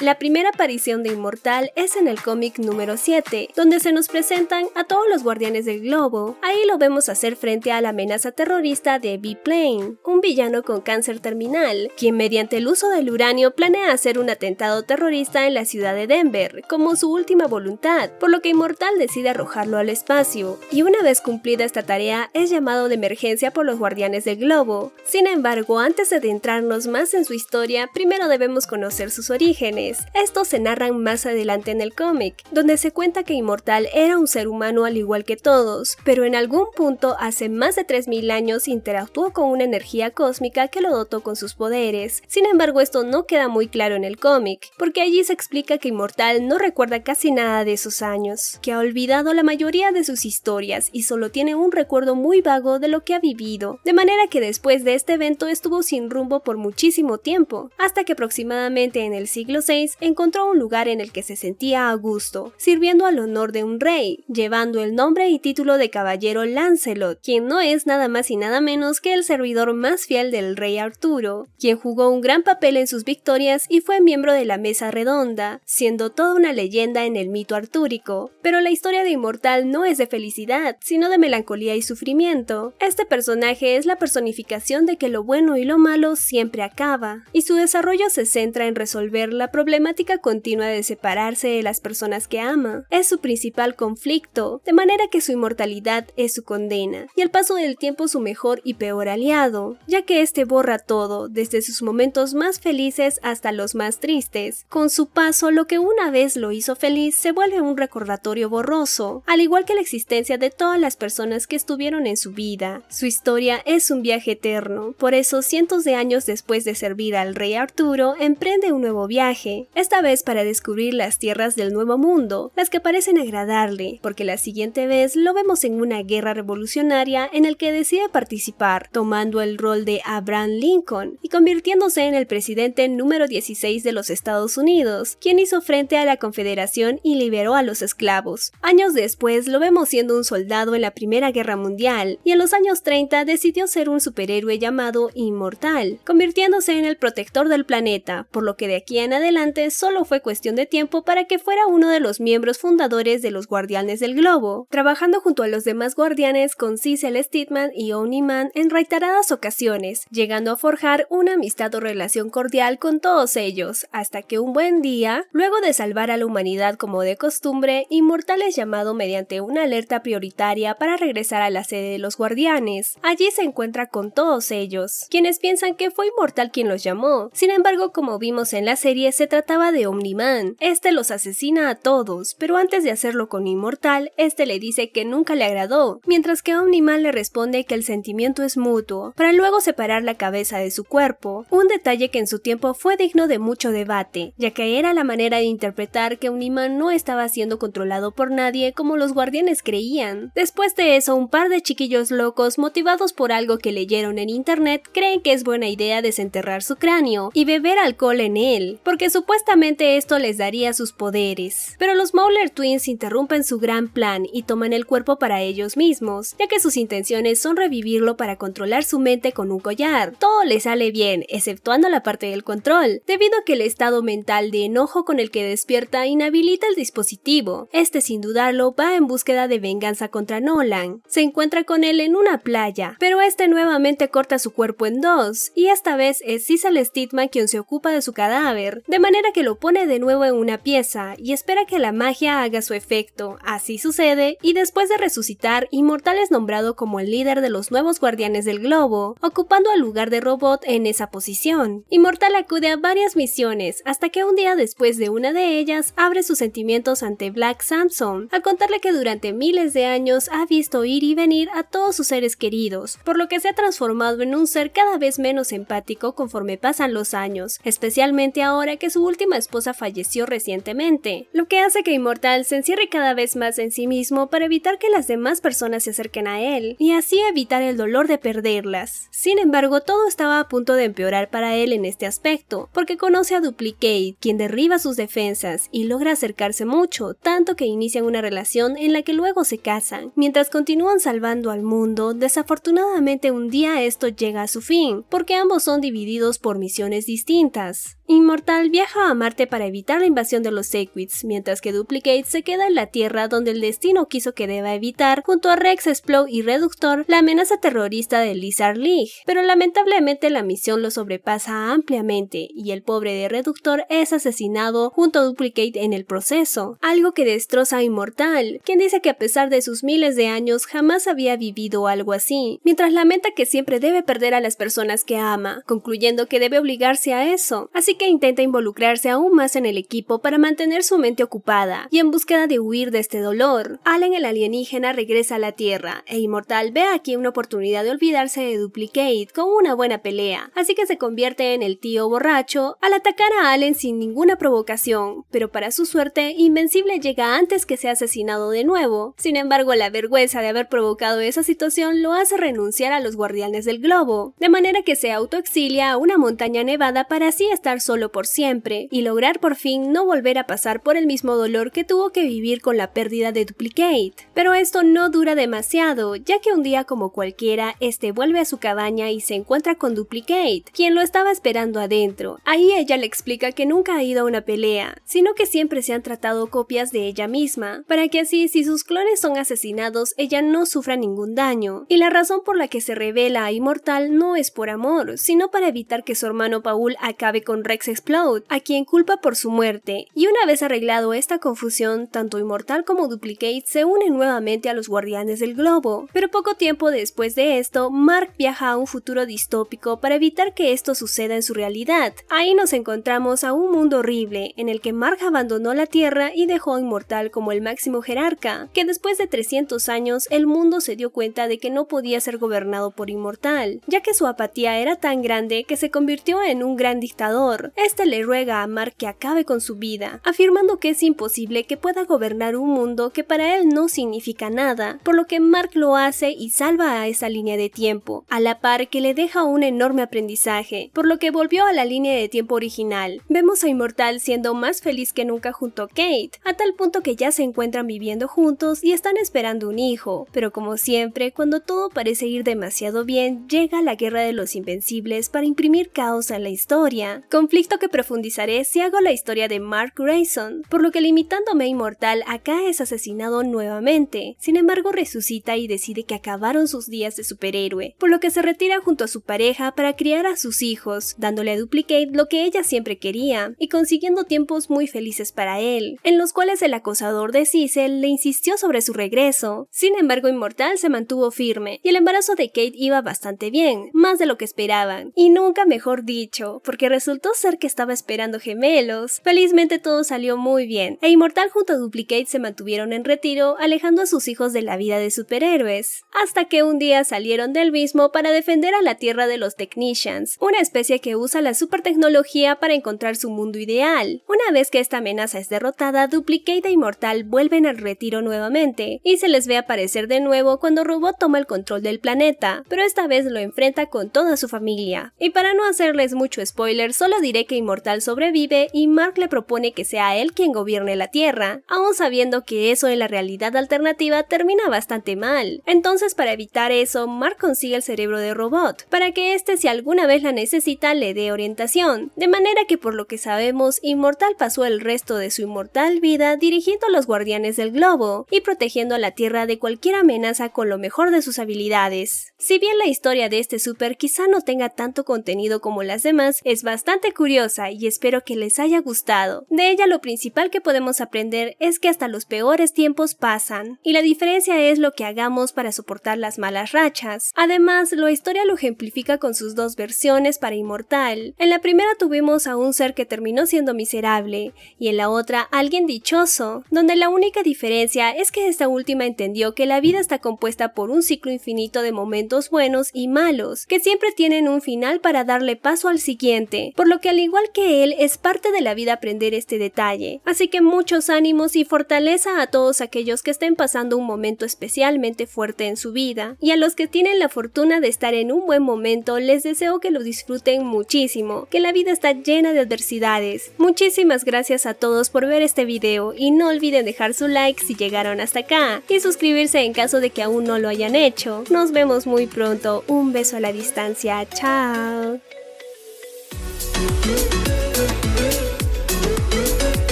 La primera aparición de Inmortal es en el cómic número 7, donde se nos presentan a todos los guardianes del globo. Ahí lo vemos hacer frente a la amenaza terrorista de B-Plane, un villano con cáncer terminal, quien mediante el uso del uranio planea hacer un atentado terrorista en la ciudad de Denver, como su última voluntad, por lo que Inmortal decide arrojarlo al espacio, y una vez cumplida esta tarea es llamado de emergencia por los guardianes del globo. Sin embargo, antes de adentrarnos más en su historia, primero debemos conocer sus orígenes. Estos se narran más adelante en el cómic, donde se cuenta que Inmortal era un ser humano al igual que todos, pero en algún punto hace más de 3000 años interactuó con una energía cósmica que lo dotó con sus poderes. Sin embargo, esto no queda muy claro en el cómic, porque allí se explica que Inmortal no recuerda casi nada de esos años, que ha olvidado la mayoría de sus historias y solo tiene un recuerdo muy vago de lo que ha vivido, de manera que después de este evento estuvo sin rumbo por muchísimo tiempo, hasta que aproximadamente en el siglo VI encontró un lugar en el que se sentía a gusto, sirviendo al honor de un rey, llevando el nombre y título de caballero Lancelot, quien no es nada más y nada menos que el servidor más fiel del rey Arturo, quien jugó un gran papel en sus victorias y fue miembro de la Mesa Redonda, siendo toda una leyenda en el mito artúrico. Pero la historia de Inmortal no es de felicidad, sino de melancolía y sufrimiento. Este personaje es la personificación de que lo bueno y lo malo siempre acaba, y su desarrollo se centra en resolver la problemática continua de separarse de las personas que ama. Es su principal conflicto, de manera que su inmortalidad es su condena, y al paso del tiempo su mejor y peor aliado, ya que este borra todo, desde sus momentos más felices hasta los más tristes. Con su paso, lo que una vez lo hizo feliz se vuelve un recordatorio borroso, al igual que la existencia de todas las personas que estuvieron en su vida. Su historia es un viaje eterno, por eso cientos de años después de servir al rey Arturo, emprende un nuevo viaje, esta vez para descubrir las tierras del Nuevo Mundo, las que parecen agradarle, porque la siguiente vez lo vemos en una guerra revolucionaria en el que decide participar, tomando el rol de Abraham Lincoln y convirtiéndose en el presidente número 16 de los Estados Unidos, quien hizo frente a la Confederación y liberó a los esclavos. Años después lo vemos siendo un soldado en la Primera Guerra Mundial, y en los años 30 decidió ser un superhéroe llamado Inmortal, convirtiéndose en el protector del planeta, por lo que de aquí en adelante solo fue cuestión de tiempo para que fuera uno de los miembros fundadores de los Guardianes del Globo, trabajando junto a los demás guardianes con Cecil Steadman y Omni-Man en reiteradas ocasiones, llegando a forjar una amistad o relación cordial con todos ellos, hasta que un buen día, luego de salvar a la humanidad como de costumbre, Inmortal es llamado mediante una alerta prioritaria para regresar a la sede de los Guardianes. Allí se encuentra con todos ellos, quienes piensan que fue Inmortal quien los llamó. Sin embargo, como vimos en la serie, se trataba de Omni-Man. Este los asesina a todos, pero antes de hacerlo con Inmortal, este le dice que nunca le agradó, mientras que Omni-Man le responde que el sentimiento es mutuo, para luego separar la cabeza de su cuerpo, un detalle que en su tiempo fue digno de mucho debate, ya que era la manera de interpretar que Omni-Man no estaba siendo controlado por nadie como los guardianes creían. Después de eso, un par de chiquillos locos, motivados por algo que leyeron en internet, creen que es buena idea desenterrar su cráneo y beber alcohol en él, porque supuestamente esto les daría sus poderes. Pero los Mauler Twins interrumpen su gran plan y toman el cuerpo para ellos mismos, ya que sus intenciones son revivirlo para controlar su mente con un collar. Todo le sale bien, exceptuando la parte del control, debido a que el estado mental de enojo con el que despierta inhabilita el dispositivo. Este, sin dudarlo, va en búsqueda de venganza contra Nolan. Se encuentra con él en una playa, pero este nuevamente corta su cuerpo en dos, y esta vez es Cecil Steadman quien se ocupa de su cadáver, de manera que lo pone de nuevo en una pieza y espera que la magia haga su efecto. Así sucede, y después de resucitar, Inmortal es nombrado como el líder de los nuevos Guardianes del Globo, ocupando el lugar de Robot en esa posición. Inmortal acude a varias misiones, hasta que un día después de una de ellas, abre sus sentimientos ante Black Samson, al contarle que durante miles de años ha visto ir y venir a todos sus seres queridos, por lo que se ha transformado en un ser cada vez menos empático conforme pasan los años, especialmente ahora que su última esposa falleció recientemente, lo que hace que Inmortal se encierre cada vez más en sí mismo para evitar que las demás personas se acerquen a él, y así evitar el dolor de perderlas. Sin embargo, todo estaba a punto de empeorar para él en este aspecto, porque conoce a Duplicate, quien derriba sus defensas y logra acercarse mucho, tanto que inician una relación en la que luego se casan. Mientras continúan salvando al mundo, desafortunadamente un día esto llega a su fin, porque ambos son divididos por misiones distintas. Inmortal viaja viaja a Marte para evitar la invasión de los Sequids, mientras que Duplicate se queda en la Tierra donde el destino quiso que deba evitar, junto a Rex, Explode y Reductor, la amenaza terrorista de Lizard League. Pero lamentablemente la misión lo sobrepasa ampliamente y el pobre de Reductor es asesinado junto a Duplicate en el proceso, algo que destroza a Immortal, quien dice que a pesar de sus miles de años jamás había vivido algo así, mientras lamenta que siempre debe perder a las personas que ama, concluyendo que debe obligarse a eso, así que intenta involucrarse aún más en el equipo para mantener su mente ocupada y en búsqueda de huir de este dolor. Alan, el alienígena, regresa a la Tierra e Immortal ve aquí una oportunidad de olvidarse de Duplicate con una buena pelea, así que se convierte en el tío borracho al atacar a Alan sin ninguna provocación, pero para su suerte Invencible llega antes que sea asesinado de nuevo. Sin embargo, la vergüenza de haber provocado esa situación lo hace renunciar a los Guardianes del Globo, de manera que se autoexilia a una montaña nevada para así estar solo por siempre y lograr por fin no volver a pasar por el mismo dolor que tuvo que vivir con la pérdida de Duplicate. Pero esto no dura demasiado, ya que un día como cualquiera, este vuelve a su cabaña y se encuentra con Duplicate, quien lo estaba esperando adentro. Ahí ella le explica que nunca ha ido a una pelea, sino que siempre se han tratado copias de ella misma, para que así si sus clones son asesinados, ella no sufra ningún daño. Y la razón por la que se revela a Immortal no es por amor, sino para evitar que su hermano Paul acabe con Rex Explode, a quien culpa por su muerte. Y una vez arreglado esta confusión, tanto Immortal como Duplicate se unen nuevamente a los Guardianes del Globo. Pero poco tiempo después de esto, Mark viaja a un futuro distópico para evitar que esto suceda en su realidad. Ahí nos encontramos a un mundo horrible, en el que Mark abandonó la Tierra y dejó a Immortal como el máximo jerarca, que después de 300 años el mundo se dio cuenta de que no podía ser gobernado por Immortal, ya que su apatía era tan grande que se convirtió en un gran dictador. Este le ruega a Mark que acabe con su vida, afirmando que es imposible que pueda gobernar un mundo que para él no significa nada, por lo que Mark lo hace y salva a esa línea de tiempo, a la par que le deja un enorme aprendizaje, por lo que volvió a la línea de tiempo original. Vemos a Immortal siendo más feliz que nunca junto a Kate, a tal punto que ya se encuentran viviendo juntos y están esperando un hijo, pero como siempre, cuando todo parece ir demasiado bien, llega la Guerra de los Invencibles para imprimir caos en la historia, conflicto que profundizaré si hago la historia de Mark Grayson, por lo que limitándome a Immortal, acá es asesinado nuevamente. Sin embargo, resucita y decide que acabaron sus días de superhéroe, por lo que se retira junto a su pareja para criar a sus hijos, dándole a Duplicate lo que ella siempre quería, y consiguiendo tiempos muy felices para él, en los cuales el acosador de Cecil le insistió sobre su regreso. Sin embargo, Immortal se mantuvo firme, y el embarazo de Kate iba bastante bien, más de lo que esperaban, y nunca mejor dicho, porque resultó ser que estaba esperando gemelos. Felizmente todo salió muy bien, e Immortal junto a Duplicate se mantuvieron en retiro, alejando a sus hijos de la vida de superhéroes, hasta que un día salieron del mismo para defender a la Tierra de los Technicians, una especie que usa la supertecnología para encontrar su mundo ideal. Una vez que esta amenaza es derrotada, Duplicate e Immortal vuelven al retiro nuevamente, y se les ve aparecer de nuevo cuando Robot toma el control del planeta, pero esta vez lo enfrenta con toda su familia. Y para no hacerles mucho spoiler, solo diré que Immortal sobrevive y Mark le propone que sea él quien gobierne la Tierra, aún sabiendo que eso en la realidad alternativa termina bastante mal. Entonces, para evitar eso, Mark consigue el cerebro de Robot, para que este, si alguna vez la necesita, le dé orientación, de manera que por lo que sabemos, Immortal pasó el resto de su inmortal vida dirigiendo a los Guardianes del Globo y protegiendo a la Tierra de cualquier amenaza con lo mejor de sus habilidades. Si bien la historia de este super quizá no tenga tanto contenido como las demás, es bastante curiosa y espero que les haya gustado. De ella lo principal que podemos aprender es que hasta los peores tiempos pasan, y la diferencia es lo que hagamos para soportar las malas rachas. Además, la historia lo ejemplifica con sus dos versiones para Immortal. En la primera tuvimos a un ser que terminó siendo miserable, y en la otra alguien dichoso, donde la única diferencia es que esta última entendió que la vida está compuesta por un ciclo infinito de momentos buenos y malos, que siempre tienen un final para darle paso al siguiente, por lo que al igual que él, es parte de la vida aprender este detalle. Así que muchos ánimos y fortaleza a todos aquellos que estén pasando un momento especialmente fuerte en su vida, y a los que tienen la fortuna de estar en un buen momento, les deseo que lo disfruten muchísimo, que la vida está llena de adversidades. Muchísimas gracias a todos por ver este video, y no olviden dejar su like si llegaron hasta acá, y suscribirse en caso de que aún no lo hayan hecho. Nos vemos muy pronto, un beso a la distancia, chao.